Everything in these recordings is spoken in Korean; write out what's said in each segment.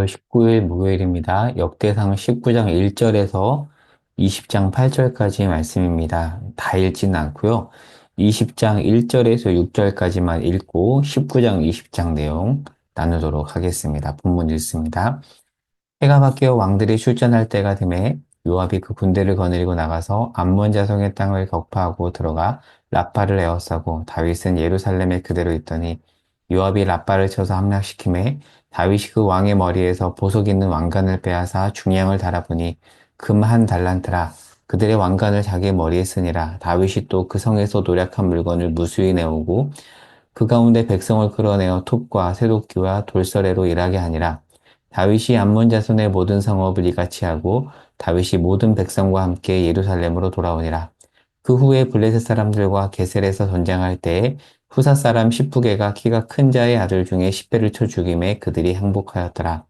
9월 19일 목요일입니다. 역대상 19장 1절에서 20장 8절까지의 말씀입니다. 다 읽지는 않고요. 20장 1절에서 6절까지만 읽고 19장 20장 내용 나누도록 하겠습니다. 본문 읽습니다. 해가 바뀌어 왕들이 출전할 때가 되매 요압이 그 군대를 거느리고 나가서 암몬 자손의 땅을 격파하고 들어가 라빠를 에워싸고 다윗은 예루살렘에 그대로 있더니 요압이 라빠를 쳐서 함락시키매 다윗이 그 왕의 머리에서 보석 있는 왕관을 빼앗아 중량을 달아보니 금 한 달란트라. 그들의 왕관을 자기 머리에 쓰니라. 다윗이 또 그 성에서 노략한 물건을 무수히 내오고 그 가운데 백성을 끌어내어 톱과 쇠도끼와 돌서래로 일하게 하니라. 다윗이 암몬 자손의 모든 성읍을 이같이 하고 다윗이 모든 백성과 함께 예루살렘으로 돌아오니라. 그 후에 블레셋 사람들과 게셀에서 전쟁할 때에 후사 사람 시프게가 키가 큰 자의 아들 중에 10배를 쳐 죽임에 그들이 항복하였더라.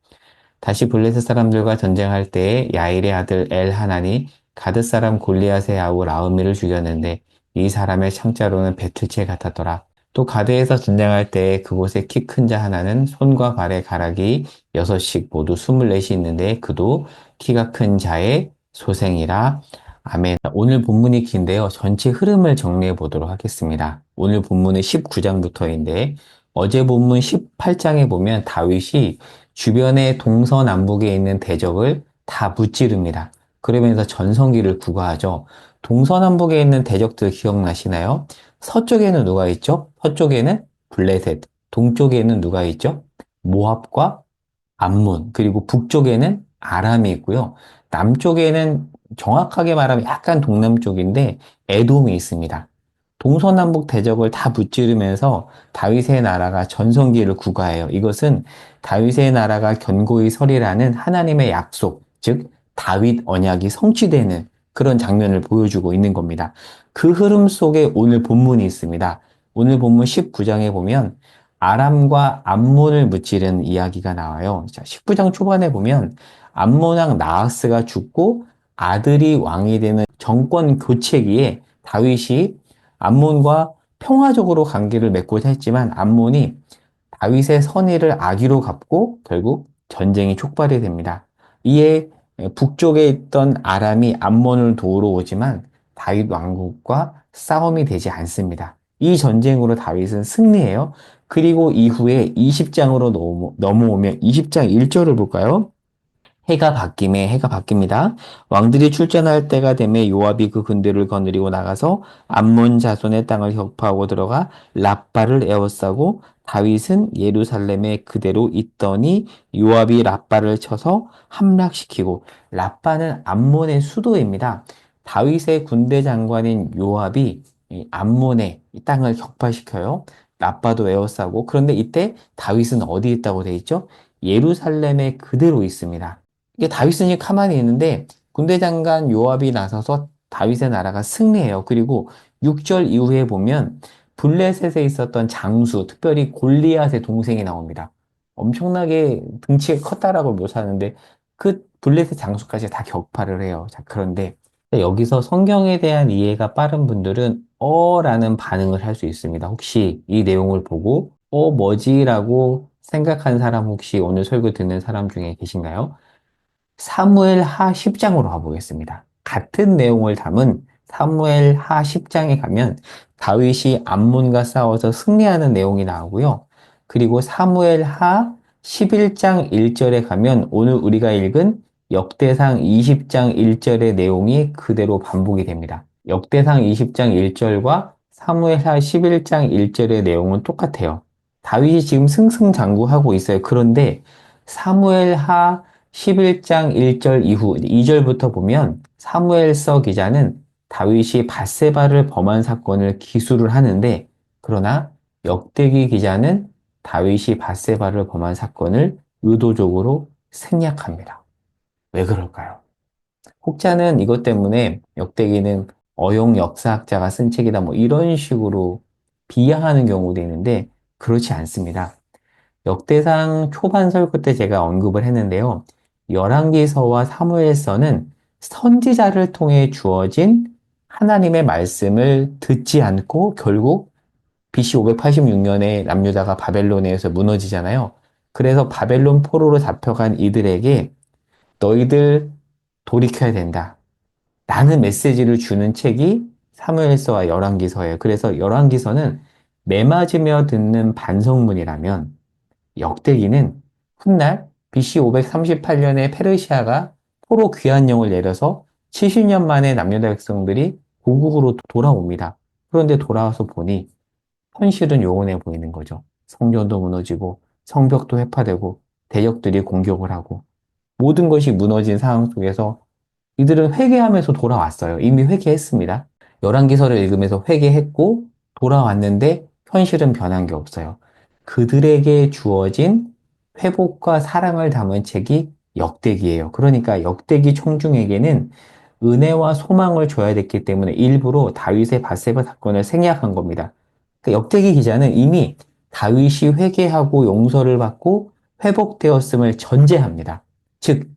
다시 블레셋 사람들과 전쟁할 때에 야일의 아들 엘하나니 가드 사람 골리앗의 아우 라우미를 죽였는데 이 사람의 창자로는 배틀채 같았더라. 또 가드에서 전쟁할 때에 그곳에 키 큰 자 하나는 손과 발의 가락이 6씩 모두 24이 있는데 그도 키가 큰 자의 소생이라. 아멘. 오늘 본문이 긴데요. 전체 흐름을 정리해 보도록 하겠습니다. 오늘 본문은 19장부터인데 어제 본문 18장에 보면 다윗이 주변의 동서남북에 있는 대적을 다 무찌릅니다. 그러면서 전성기를 구가하죠. 동서남북에 있는 대적들 기억나시나요? 서쪽에는 누가 있죠? 서쪽에는 블레셋, 동쪽에는 누가 있죠? 모압과 암몬, 그리고 북쪽에는 아람이 있고요. 남쪽에는 정확하게 말하면 약간 동남쪽인데 에돔이 있습니다. 동서남북 대적을 다 무찌르면서 다윗의 나라가 전성기를 구가해요. 이것은 다윗의 나라가 견고히 서리라는 하나님의 약속, 즉 다윗 언약이 성취되는 그런 장면을 보여주고 있는 겁니다. 그 흐름 속에 오늘 본문이 있습니다. 오늘 본문 19장에 보면 아람과 암몬을 무찌른 이야기가 나와요. 자, 19장 초반에 보면 암몬 왕 나하스가 죽고 아들이 왕이 되는 정권 교체기에 다윗이 암몬과 평화적으로 관계를 맺고자 했지만 암몬이 다윗의 선의를 악의로 갚고 결국 전쟁이 촉발이 됩니다. 이에 북쪽에 있던 아람이 암몬을 도우러 오지만 다윗 왕국과 싸움이 되지 않습니다. 이 전쟁으로 다윗은 승리해요. 그리고 이후에 20장으로 넘어오면 20장 1절을 볼까요? 해가 바뀝니다. 왕들이 출전할 때가 되매 요압이 그 군대를 거느리고 나가서 암몬 자손의 땅을 격파하고 들어가 라빠를 에워싸고 다윗은 예루살렘에 그대로 있더니 요압이 라빠를 쳐서 함락시키고. 라빠는 암몬의 수도입니다. 다윗의 군대 장관인 요압이 이 암몬의 이 땅을 격파시켜요. 라빠도 에워싸고. 그런데 이때 다윗은 어디 있다고 돼 있죠? 예루살렘에 그대로 있습니다. 이게 다윗은 가만히 있는데 군대 장관 요압이 나서서 다윗의 나라가 승리해요. 그리고 6절 이후에 보면 블레셋에 있었던 장수, 특별히 골리앗의 동생이 나옵니다. 엄청나게 등치가 컸다라고 묘사하는데 그 블레셋 장수까지 다 격파를 해요. 자, 그런데 여기서 성경에 대한 이해가 빠른 분들은 라는 반응을 할 수 있습니다. 혹시 이 내용을 보고 뭐지라고 생각한 사람 혹시 오늘 설교 듣는 사람 중에 계신가요? 사무엘 하 10장으로 가보겠습니다. 같은 내용을 담은 사무엘 하 10장에 가면 다윗이 암몬과 싸워서 승리하는 내용이 나오고요. 그리고 사무엘 하 11장 1절에 가면 오늘 우리가 읽은 역대상 20장 1절의 내용이 그대로 반복이 됩니다. 역대상 20장 1절과 사무엘 하 11장 1절의 내용은 똑같아요. 다윗이 지금 승승장구하고 있어요. 그런데 사무엘 하 11장 1절 이후 2절부터 보면 사무엘서 기자는 다윗이 밧세바를 범한 사건을 기술을 하는데, 그러나 역대기 기자는 다윗이 밧세바를 범한 사건을 의도적으로 생략합니다. 왜 그럴까요? 혹자는 이것 때문에 역대기는 어용 역사학자가 쓴 책이다 뭐 이런 식으로 비하하는 경우도 있는데 그렇지 않습니다. 역대상 초반 설교 때 제가 언급을 했는데요. 열왕기서와 사무엘서는 선지자를 통해 주어진 하나님의 말씀을 듣지 않고 결국 BC 586년에 남유다가 바벨론에서 무너지잖아요. 그래서 바벨론 포로로 잡혀간 이들에게 너희들 돌이켜야 된다. 라는 메시지를 주는 책이 사무엘서와 열왕기서예요. 그래서 열왕기서는 매맞으며 듣는 반성문이라면 역대기는 훗날 BC 538년에 페르시아가 포로 귀환령을 내려서 70년 만에 남유다 백성들이 고국으로 돌아옵니다. 그런데 돌아와서 보니 현실은 요원해 보이는 거죠. 성전도 무너지고 성벽도 회파되고 대적들이 공격을 하고 모든 것이 무너진 상황 속에서 이들은 회개하면서 돌아왔어요. 이미 회개했습니다. 열왕기서를 읽으면서 회개했고 돌아왔는데 현실은 변한 게 없어요. 그들에게 주어진 회복과 사랑을 담은 책이 역대기예요. 그러니까 역대기 총중에게는 은혜와 소망을 줘야 됐기 때문에 일부러 다윗의 밧세바 사건을 생략한 겁니다. 그 역대기 기자는 이미 다윗이 회개하고 용서를 받고 회복되었음을 전제합니다. 즉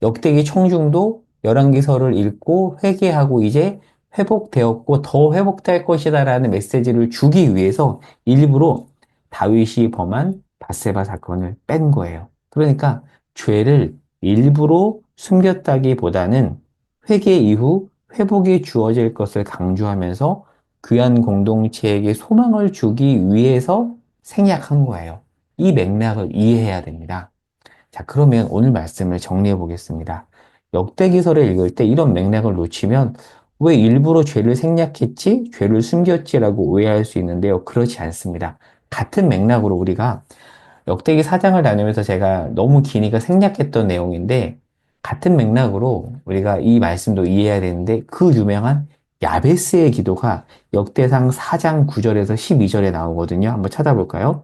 역대기 총중도 열왕기서를 읽고 회개하고 이제 회복되었고 더 회복될 것이다라는 메시지를 주기 위해서 일부러 다윗이 범한 밧세바 사건을 뺀 거예요. 그러니까 죄를 일부러 숨겼다기보다는 회개 이후 회복이 주어질 것을 강조하면서 귀한 공동체에게 소망을 주기 위해서 생략한 거예요. 이 맥락을 이해해야 됩니다. 자, 그러면 오늘 말씀을 정리해 보겠습니다. 역대기서를 읽을 때 이런 맥락을 놓치면 왜 일부러 죄를 생략했지, 죄를 숨겼지라고 오해할 수 있는데요. 그렇지 않습니다. 같은 맥락으로 우리가 역대기 4장을 나누면서 제가 너무 기니까 생략했던 내용인데 같은 맥락으로 우리가 이 말씀도 이해해야 되는데 그 유명한 야베스의 기도가 역대상 4장 9절에서 12절에 나오거든요. 한번 찾아볼까요?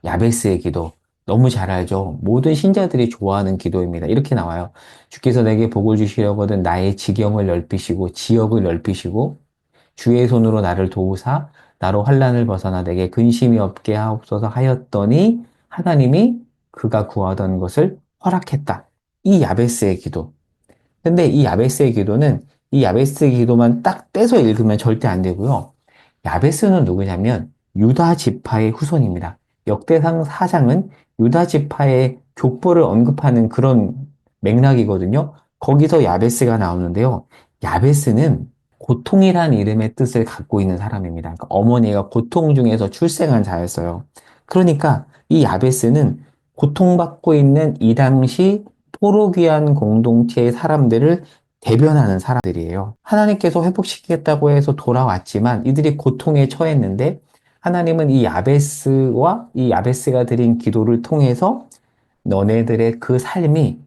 야베스의 기도. 너무 잘 알죠? 모든 신자들이 좋아하는 기도입니다. 이렇게 나와요. 주께서 내게 복을 주시려거든 나의 지경을 넓히시고 지역을 넓히시고 주의 손으로 나를 도우사 나로 환난을 벗어나 내게 근심이 없게 하옵소서 하였더니 하나님이 그가 구하던 것을 허락했다. 이 야베스의 기도. 근데 이 야베스의 기도는 이 야베스의 기도만 딱 떼서 읽으면 절대 안 되고요. 야베스는 누구냐면 유다 지파의 후손입니다. 역대상 4장은 유다 지파의 족보를 언급하는 그런 맥락이거든요. 거기서 야베스가 나오는데요. 야베스는 고통이란 이름의 뜻을 갖고 있는 사람입니다. 그러니까 어머니가 고통 중에서 출생한 자였어요. 그러니까 이 야베스는 고통받고 있는 이 당시 포로귀한 공동체의 사람들을 대변하는 사람들이에요. 하나님께서 회복시키겠다고 해서 돌아왔지만 이들이 고통에 처했는데 하나님은 이 야베스와 이 야베스가 드린 기도를 통해서 너네들의 그 삶이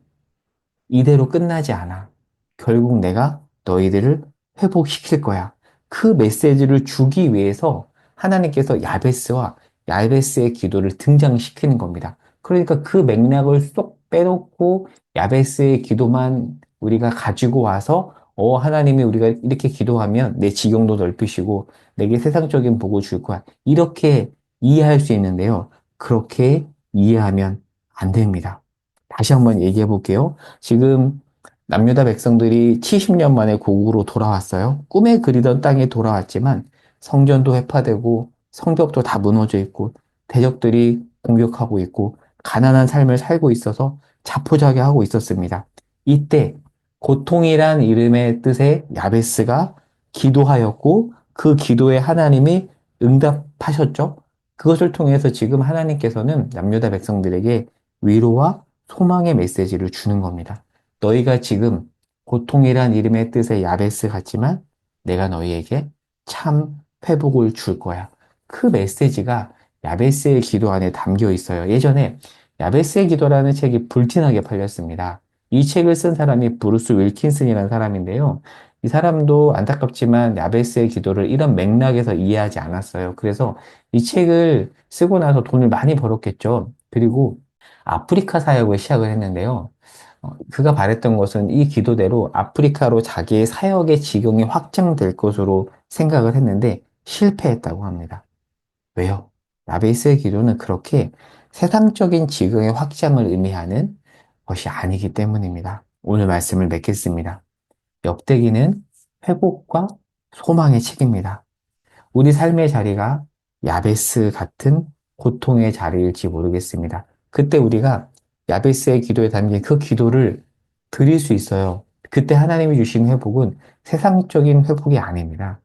이대로 끝나지 않아. 결국 내가 너희들을 회복시킬 거야. 그 메시지를 주기 위해서 하나님께서 야베스와 야베스의 기도를 등장시키는 겁니다. 그러니까 그 맥락을 쏙 빼놓고 야베스의 기도만 우리가 가지고 와서 하나님이 우리가 이렇게 기도하면 내 지경도 넓히시고 내게 세상적인 복을 줄 거야. 이렇게 이해할 수 있는데요. 그렇게 이해하면 안 됩니다. 다시 한번 얘기해 볼게요. 지금 남유다 백성들이 70년 만에 고국으로 돌아왔어요. 꿈에 그리던 땅에 돌아왔지만 성전도 회파되고 성벽도 다 무너져 있고 대적들이 공격하고 있고 가난한 삶을 살고 있어서 자포자기하고 있었습니다. 이때 고통이란 이름의 뜻의 야베스가 기도하였고 그 기도에 하나님이 응답하셨죠. 그것을 통해서 지금 하나님께서는 남유다 백성들에게 위로와 소망의 메시지를 주는 겁니다. 너희가 지금 고통이란 이름의 뜻의 야베스 같지만 내가 너희에게 참 회복을 줄 거야. 그 메시지가 야베스의 기도 안에 담겨 있어요. 예전에 야베스의 기도라는 책이 불티나게 팔렸습니다. 이 책을 쓴 사람이 브루스 윌킨슨이라는 사람인데요. 이 사람도 안타깝지만 야베스의 기도를 이런 맥락에서 이해하지 않았어요. 그래서 이 책을 쓰고 나서 돈을 많이 벌었겠죠. 그리고 아프리카 사역을 시작을 했는데요. 그가 바랬던 것은 이 기도대로 아프리카로 자기의 사역의 지경이 확장될 것으로 생각을 했는데 실패했다고 합니다. 왜요? 야베스의 기도는 그렇게 세상적인 지경의 확장을 의미하는 것이 아니기 때문입니다. 오늘 말씀을 맺겠습니다. 역대기는 회복과 소망의 책입니다. 우리 삶의 자리가 야베스 같은 고통의 자리일지 모르겠습니다. 그때 우리가 야베스의 기도에 담긴 그 기도를 드릴 수 있어요. 그때 하나님이 주시는 회복은 세상적인 회복이 아닙니다.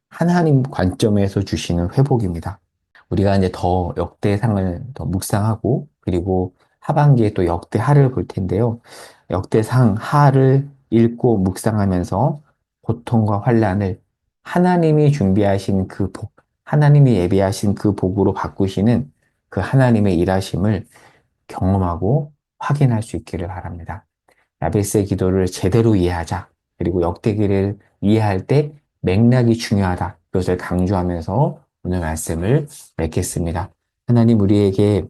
하나님 관점에서 주시는 회복입니다. 우리가 이제 더 역대상을 더 묵상하고 그리고 하반기에 또 역대하를 볼 텐데요. 역대상 하를 읽고 묵상하면서 고통과 환란을 하나님이 준비하신 그 복, 하나님이 예비하신 그 복으로 바꾸시는 그 하나님의 일하심을 경험하고 확인할 수 있기를 바랍니다. 야베스의 기도를 제대로 이해하자. 그리고 역대기를 이해할 때 맥락이 중요하다. 그것을 강조하면서 오늘 말씀을 맺겠습니다. 하나님 우리에게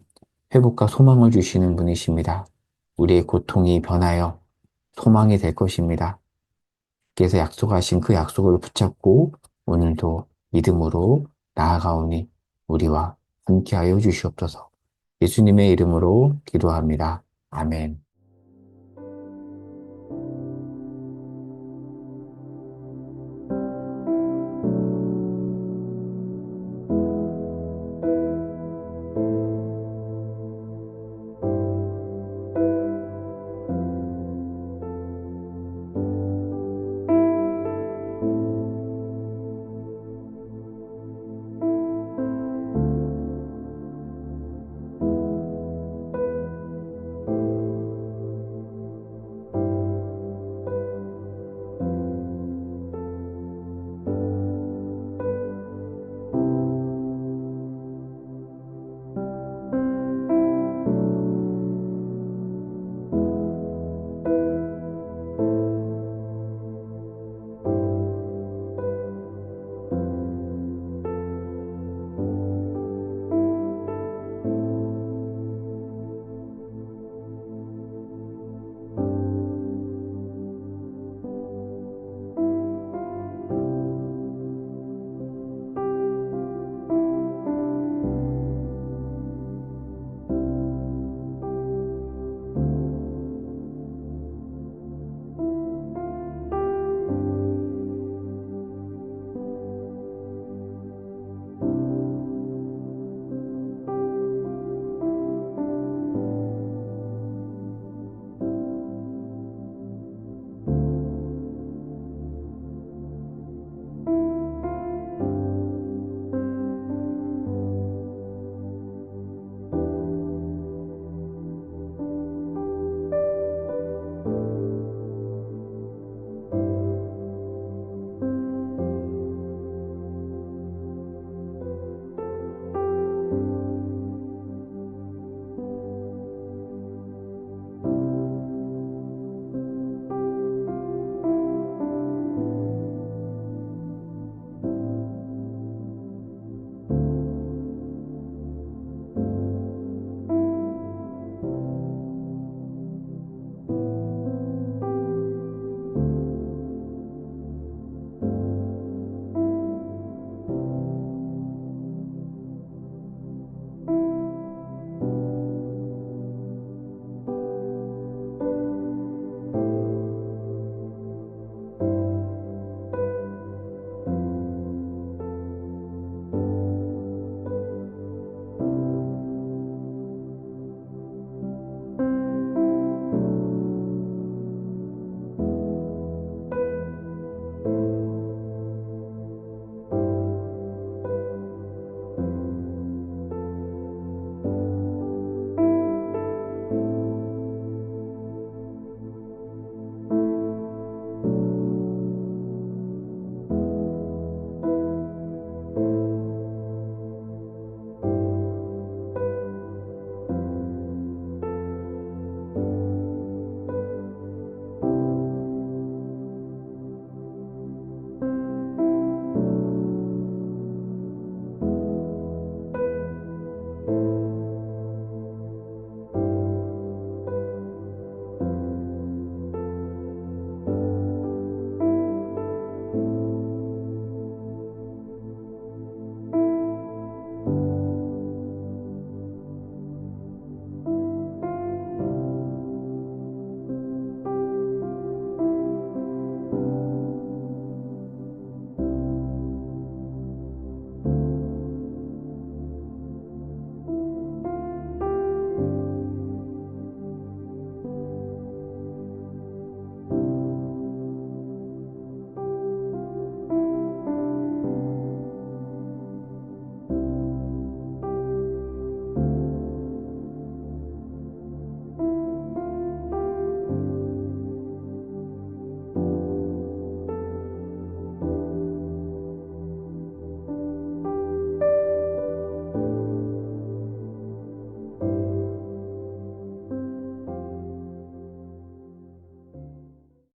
회복과 소망을 주시는 분이십니다. 우리의 고통이 변하여 소망이 될 것입니다. 그래서 약속하신 그 약속을 붙잡고 오늘도 믿음으로 나아가오니 우리와 함께하여 주시옵소서. 예수님의 이름으로 기도합니다. 아멘.